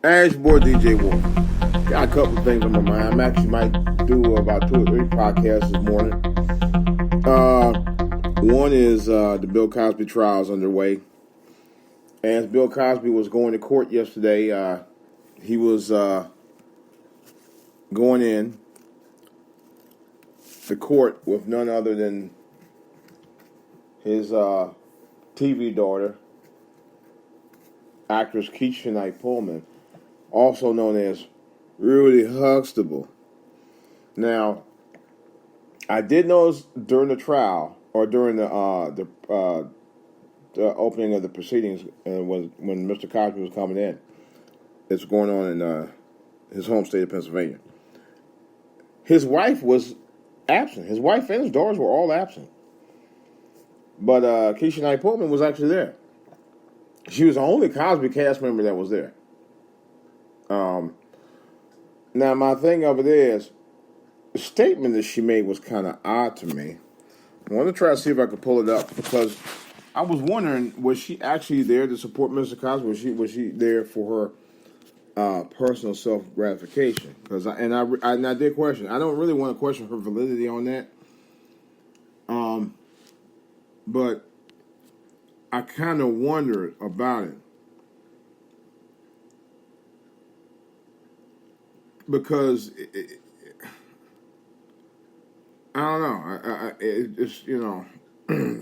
As your boy DJ Wolf. Got a couple of things on my mind. I actually might do about 2 or 3 podcasts this morning. One is the Bill Cosby trials underway. As Bill Cosby was going to court yesterday, he was going in the court with none other than his TV daughter, actress Keisha Knight Pullman, also known as Rudy Huxtable. Now, I did notice during the trial, or during the opening of the proceedings, when Mr. Cosby was coming in, it's going on in his home state of Pennsylvania. His wife was absent. His wife and his daughters were all absent. But Keisha Knight Pullman was actually there. She was the only Cosby cast member that was there. Now, my thing of it is, the statement that she made was kind of odd to me. I want to try to see if I could pull it up, because I was wondering, was she actually there to support Mr. Cosby? Was she there for her personal self-gratification? Because I did question. I don't really want to question her validity on that. But I kind of wondered about it. Because I don't know. It's,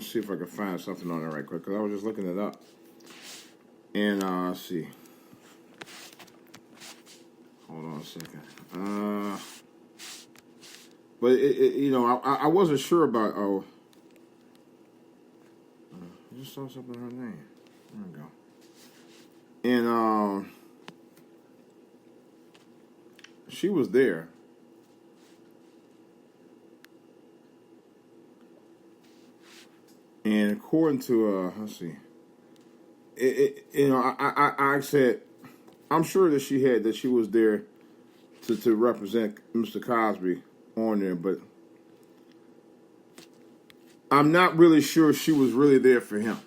see if I can find something on it right quick, because I was just looking it up. And let's see. Hold on a second. But I wasn't sure about. I just saw something in her name. There we go. And she was there. And according to let's see, I said, I'm sure that she was there to represent Mr. Cosby on there, but I'm not really sure she was really there for him.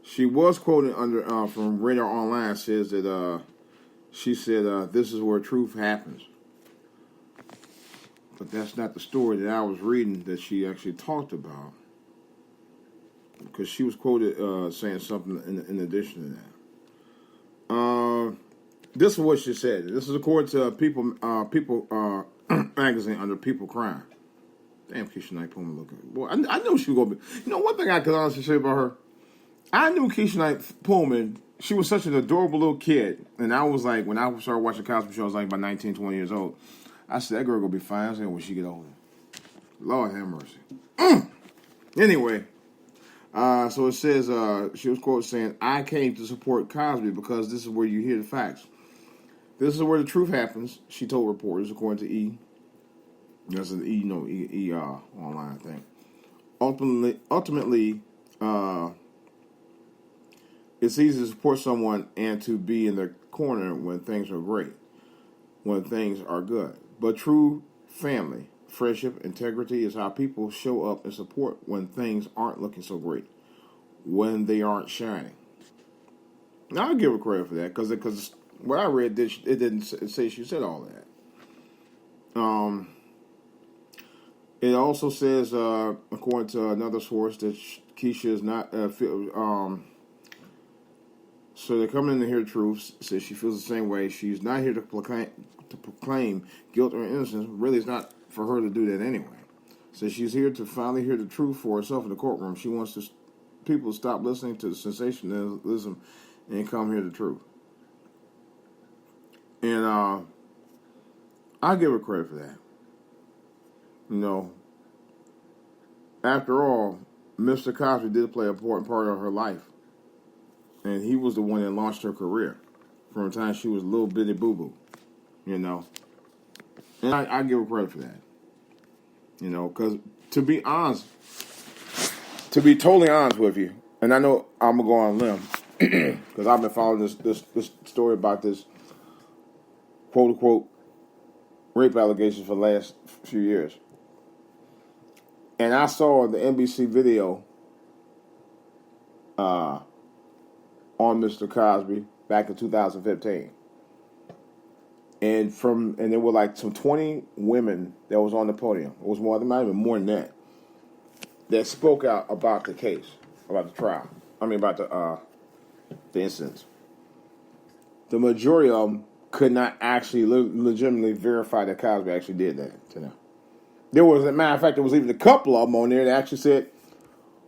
She was quoted under from Radar Online, says that she said this is where truth happens. But that's not the story that I was reading that she actually talked about, because she was quoted saying something in addition to that. This is what she said. This is according to People magazine under People Crime. Damn, Keisha Knight Pullman looking. Boy, I knew she was gonna be. One thing I could honestly say about her, I knew Keisha Knight Pullman. She was such an adorable little kid, and I was like, when I started watching Cosby Show, I was like about 19, 20 years old. I said, that girl gonna be fine. I said, when she get older. Lord have mercy. Anyway, so it says, she was quoted saying, I came to support Cosby because this is where you hear the facts. This is where the truth happens, she told reporters, according to E. That's an E online thing. Ultimately, it's easy to support someone and to be in their corner when things are great, when things are good. But true family, friendship, integrity is how people show up and support when things aren't looking so great, when they aren't shining. Now, I'll give her credit for that, because what I read, it didn't say she said all that. It also says, according to another source, that Keisha is not, so they're coming in to hear the truth, says she feels the same way. She's not here to proclaim guilt or innocence. Really, it's not for her to do that anyway. Says she's here to finally hear the truth for herself in the courtroom. She wants people to stop listening to the sensationalism and come hear the truth. And I give her credit for that. After all, Mr. Cosby did play an important part of her life. And he was the one that launched her career from the time she was a little bitty boo-boo, And I give her credit for that. Because to be totally honest with you, and I know I'm going to go on a limb, because I've been following this story about this quote-unquote rape allegations for the last few years. And I saw the NBC video on Mr. Cosby back in 2015. And there were like some 20 women that was on the podium. It was more, there might even more than that spoke out about the case, about the trial. I mean, about the incidents. The majority of them could not actually legitimately verify that Cosby actually did that to them. There was, as a matter of fact, there was even a couple of them on there that actually said,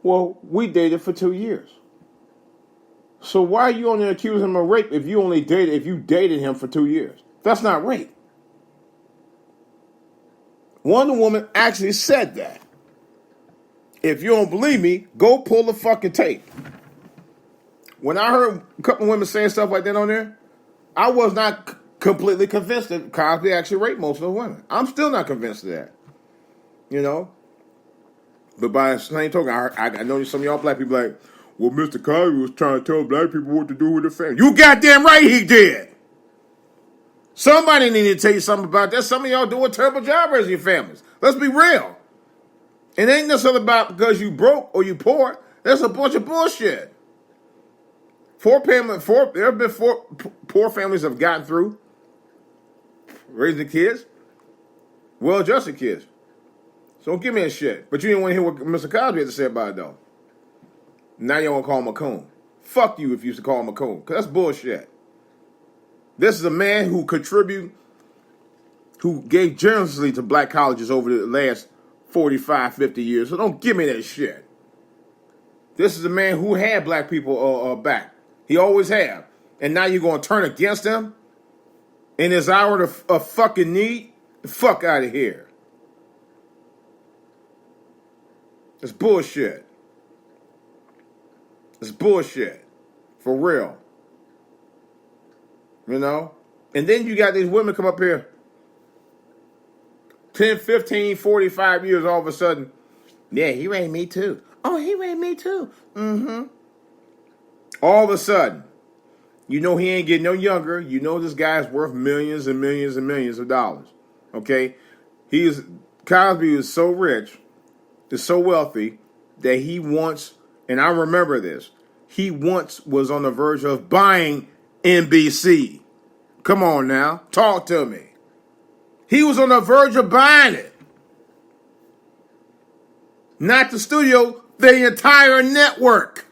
well, we dated for 2 years. So why are you only accusing him of rape if you dated him for 2 years? That's not rape. One woman actually said that. If you don't believe me, go pull the fucking tape. When I heard a couple of women saying stuff like that on there, I was not completely convinced that Cosby actually raped most of the women. I'm still not convinced of that. You know? But by the same token, I know some of y'all black people like, well, Mr. Cosby was trying to tell black people what to do with their family. You goddamn right he did. Somebody needed to tell you something about that. Some of y'all doing a terrible job raising your families. Let's be real. It ain't necessarily about because you broke or you poor. That's a bunch of bullshit. There have been four poor families have gotten through raising kids, well-adjusted kids. So don't give me a shit. But you didn't want to hear what Mr. Cosby had to say about it, though. Now you want to call him a coon. Fuck you if you used to call him a coon, because that's bullshit. This is a man who gave generously to black colleges over the last 45, 50 years. So don't give me that shit. This is a man who had black people back. He always have. And now you're going to turn against him in his hour of fucking need? The fuck out of here. It's bullshit. It's bullshit. For real. You know? And then you got these women come up here 10, 15, 45 years all of a sudden. Yeah, he raped me too. Oh, he raped me too. Mm-hmm. All of a sudden, you know he ain't getting no younger. You know this guy's worth millions and millions and millions of dollars. Okay? Cosby is so rich, is so wealthy, that he once, and I remember this, he once was on the verge of buying NBC. Come on now. Talk to me. He was on the verge of buying it. Not the studio, the entire network.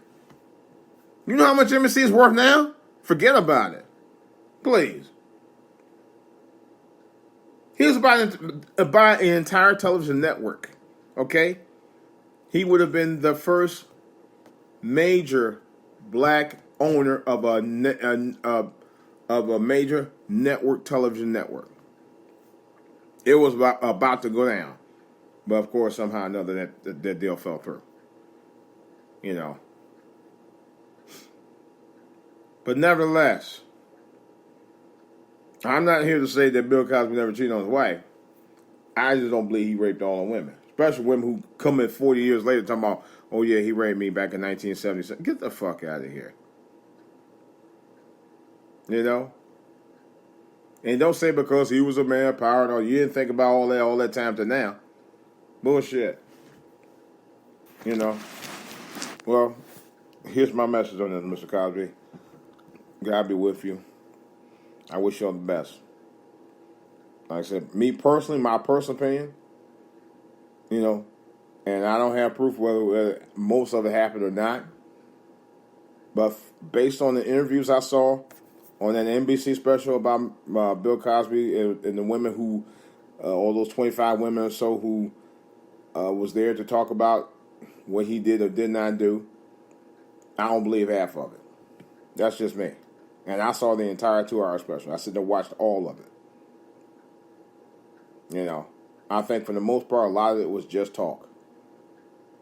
You know how much NBC is worth now? Forget about it. Please. He was about an entire television network. Okay? He would have been the first major black owner of a major network television network. It was about to go down. But of course, somehow or another, that deal fell through. You know. But nevertheless, I'm not here to say that Bill Cosby never cheated on his wife. I just don't believe he raped all the women. Especially women who come in 40 years later talking about, oh yeah, he raped me back in 1977. Get the fuck out of here. You know? And don't say because he was a man of power, or you didn't think about all that time to now. Bullshit. You know? Well, here's my message on this, Mr. Cosby. God be with you. I wish you all the best. Like I said, me personally, my personal opinion, you know, and I don't have proof whether most of it happened or not. But based on the interviews I saw on that NBC special about Bill Cosby and the women who, all those 25 women or so who was there to talk about what he did or did not do, I don't believe half of it. That's just me. And I saw the entire 2-hour special. I sit there and watched all of it. You know, I think for the most part, a lot of it was just talk.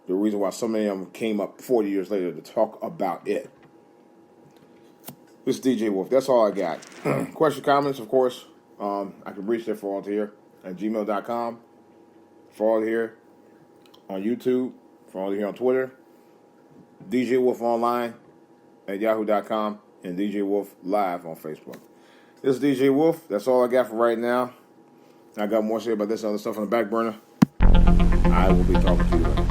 The reason why so many of them came up 40 years later to talk about it. This is DJ Wolf. That's all I got. Question, comments, of course. I can reach there for all to hear at gmail.com. For all to hear on YouTube. For all to hear on Twitter. DJ Wolf Online at yahoo.com. And DJ Wolf Live on Facebook. This is DJ Wolf. That's all I got for right now. I got more to say about this other stuff on the back burner. I will be talking to you later.